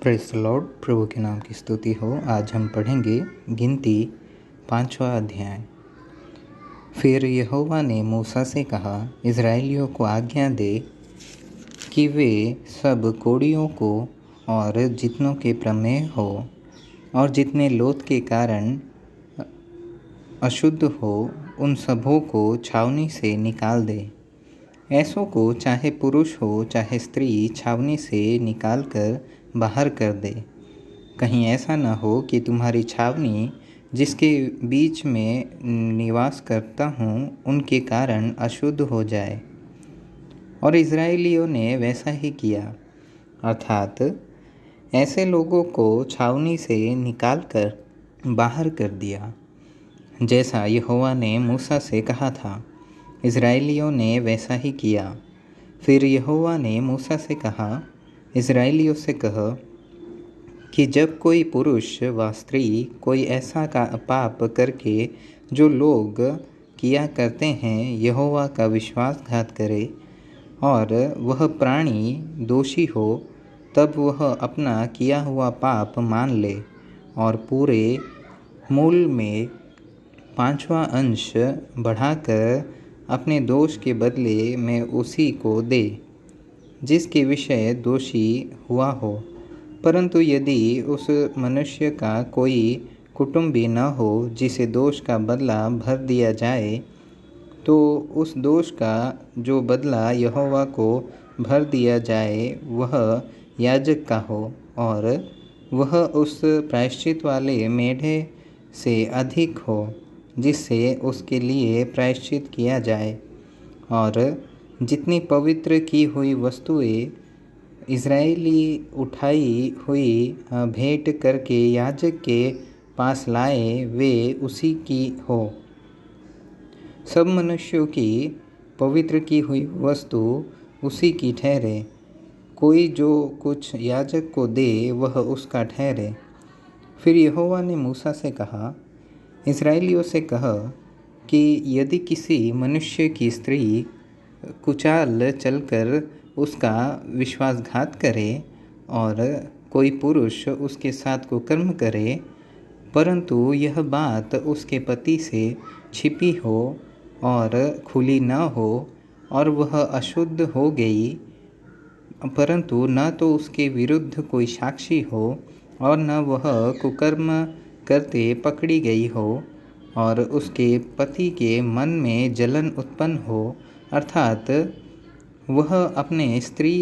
Praise the Lord. प्रभु के नाम की स्तुति हो। आज हम पढ़ेंगे गिनती 5वां अध्याय। फिर यहोवा ने मूसा से कहा, इज़राइलियों को आज्ञा दे कि वे सब कोढ़ियों को और जितनों के प्रमेह हो और जितने लोथ के कारण अशुद्ध हो, उन सबों को छावनी से निकाल दे। ऐसों को चाहे पुरुष हो चाहे स्त्री छावनी से निकाल कर बाहर कर दे। कहीं ऐसा न हो कि तुम्हारी छावनी जिसके बीच में निवास करता हूँ उनके कारण अशुद्ध हो जाए। और इज़राइलियों ने वैसा ही किया, अर्थात ऐसे लोगों को छावनी से निकाल कर बाहर कर दिया, जैसा यहोवा ने मूसा से कहा था। इज़राइलियों ने वैसा ही किया। फिर यहोवा ने मूसा से कहा, इज़राइलियों से कह कि जब कोई पुरुष व स्त्री कोई ऐसा पाप करके जो लोग किया करते हैं यहोवा का विश्वासघात करे और वह प्राणी दोषी हो, तब वह अपना किया हुआ पाप मान ले और पूरे मूल में 5वां अंश बढ़ाकर अपने दोष के बदले में उसी को दे जिसके विषय दोषी हुआ हो। परंतु यदि उस मनुष्य का कोई कुटुंबी न हो जिसे दोष का बदला भर दिया जाए, तो उस दोष का जो बदला यहोवा को भर दिया जाए वह याजक का हो और वह उस प्रायश्चित वाले मेढ़े से अधिक हो जिससे उसके लिए प्रायश्चित किया जाए। और जितनी पवित्र की हुई वस्तुएं इज़राइली उठाई हुई भेंट करके याजक के पास लाए वे उसी की हो। सब मनुष्यों की पवित्र की हुई वस्तु उसी की ठहरे। कोई जो कुछ याजक को दे वह उसका ठहरे। फिर यहोवा ने मूसा से कहा, इज़राइलियों से कह कि यदि किसी मनुष्य की स्त्री कुचाल चलकर उसका विश्वासघात करे और कोई पुरुष उसके साथ कुकर्म करे, परंतु यह बात उसके पति से छिपी हो और खुली न हो और वह अशुद्ध हो गई, परंतु न तो उसके विरुद्ध कोई साक्षी हो और न वह कुकर्म करते पकड़ी गई हो और उसके पति के मन में जलन उत्पन्न हो, अर्थात वह अपने स्त्री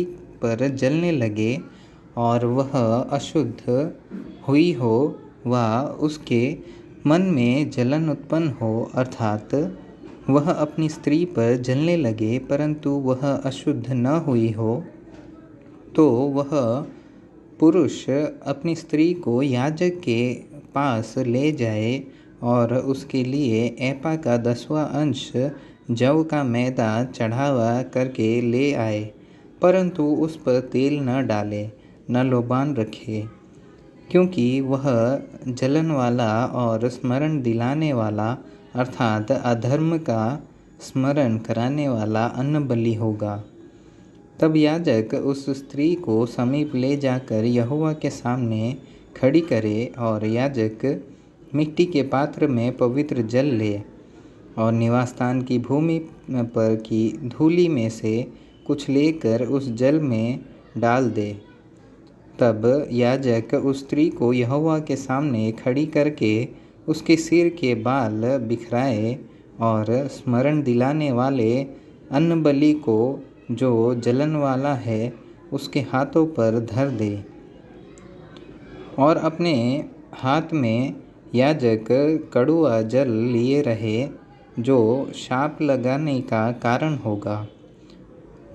पर जलने लगे और वह अशुद्ध हुई हो व उसके मन में जलन उत्पन्न हो, अर्थात वह अपनी स्त्री पर जलने लगे परंतु वह अशुद्ध न हुई हो, तो वह पुरुष अपनी स्त्री को याजक के पास ले जाए और उसके लिए एपा का 10वां अंश जव का मैदा चढ़ावा करके ले आए, परंतु उस पर तेल न डाले न लोबान रखे, क्योंकि वह जलन वाला और स्मरण दिलाने वाला अर्थात अधर्म का स्मरण कराने वाला अन्न बलि होगा। तब याजक उस स्त्री को समीप ले जाकर यहोवा के सामने खड़ी करे और याजक मिट्टी के पात्र में पवित्र जल ले और निवासस्थान की भूमि पर की धूलि में से कुछ लेकर उस जल में डाल दे। तब याजक उस स्त्री को यहोवा के सामने खड़ी करके उसके सिर के बाल बिखराए और स्मरण दिलाने वाले अन्न बलि को जो जलन वाला है उसके हाथों पर धर दे और अपने हाथ में याजक कड़ुआ जल लिए रहे जो शाप लगाने का कारण होगा।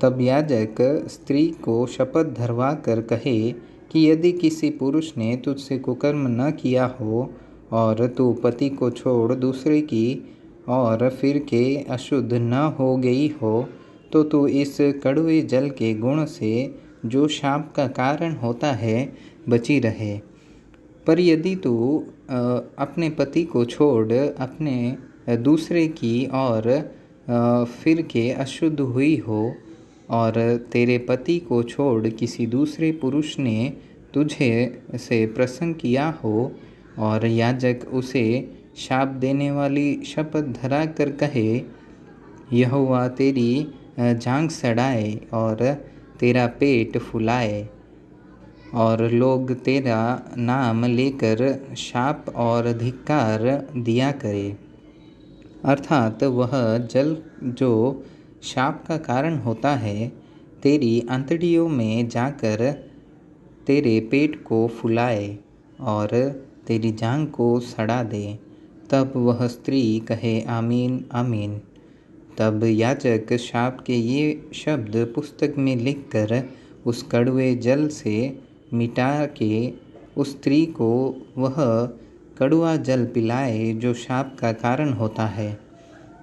तब याजक स्त्री को शपथ धरवा कर कहे कि यदि किसी पुरुष ने तुझसे कुकर्म न किया हो और तू पति को छोड़ दूसरे की और फिर के अशुद्ध न हो गई हो, तो तू इस कड़वे जल के गुण से जो शाप का कारण होता है बची रहे। पर यदि तू अपने पति को छोड़ अपने दूसरे की और फिर के अशुद्ध हुई हो और तेरे पति को छोड़ किसी दूसरे पुरुष ने तुझे से प्रसन्न किया हो और याजक उसे शाप देने वाली शपथ धरा कर कहे, यहोवा तेरी जांघ सड़ाए और तेरा पेट फुलाए, और लोग तेरा नाम लेकर शाप और धिक्कार दिया करे। अर्थात वह जल जो शाप का कारण होता है तेरी आंतड़ियों में जाकर तेरे पेट को फुलाए और तेरी जांघ को सड़ा दे। तब वह स्त्री कहे, आमीन आमीन। तब याजक शाप के ये शब्द पुस्तक में लिखकर उस कड़वे जल से मिटा के उस स्त्री को वह कड़वा जल पिलाए जो शाप का कारण होता है,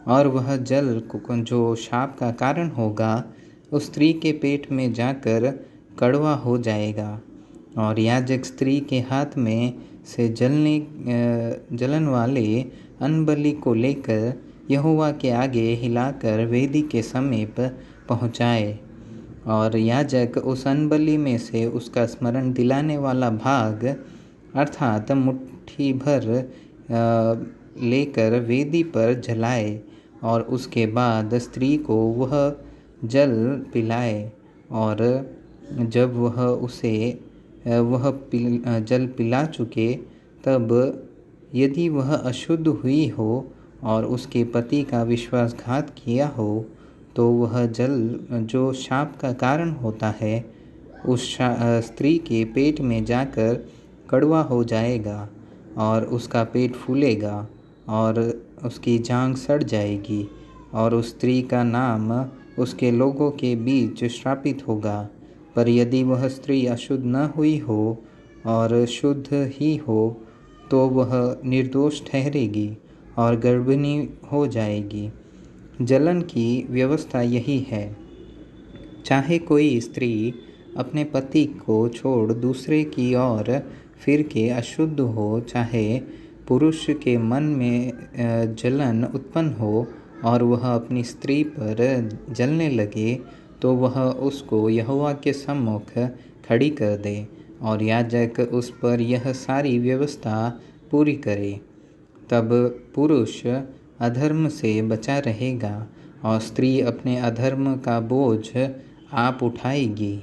और वह जल जो शाप का कारण होगा उस स्त्री के पेट में जाकर कड़वा हो जाएगा। और याजक स्त्री के हाथ में से जलन वाले अन्नबलि को लेकर यहोवा के आगे हिलाकर वेदी के समीप पहुँचाए, और याजक उस अन्नबलि में से उसका स्मरण दिलाने वाला भाग अर्थात मुट्ठी भर लेकर वेदी पर जलाए, और उसके बाद स्त्री को वह जल पिलाए। और जब वह जल पिला चुके, तब यदि वह अशुद्ध हुई हो और उसके पति का विश्वासघात किया हो, तो वह जल जो शाप का कारण होता है उस स्त्री के पेट में जाकर कड़वा हो जाएगा, और उसका पेट फूलेगा और उसकी जांघ सड़ जाएगी, और उस स्त्री का नाम उसके लोगों के बीच श्रापित होगा। पर यदि वह स्त्री अशुद्ध न हुई हो और शुद्ध ही हो, तो वह निर्दोष ठहरेगी और गर्भिणी हो जाएगी। जलन की व्यवस्था यही है। चाहे कोई स्त्री अपने पति को छोड़ दूसरे की ओर फिर के अशुद्ध हो, चाहे पुरुष के मन में जलन उत्पन्न हो और वह अपनी स्त्री पर जलने लगे, तो वह उसको यहोवा के सम्मुख खड़ी कर दे, और याजक उस पर यह सारी व्यवस्था पूरी करे। तब पुरुष अधर्म से बचा रहेगा और स्त्री अपने अधर्म का बोझ आप उठाएगी।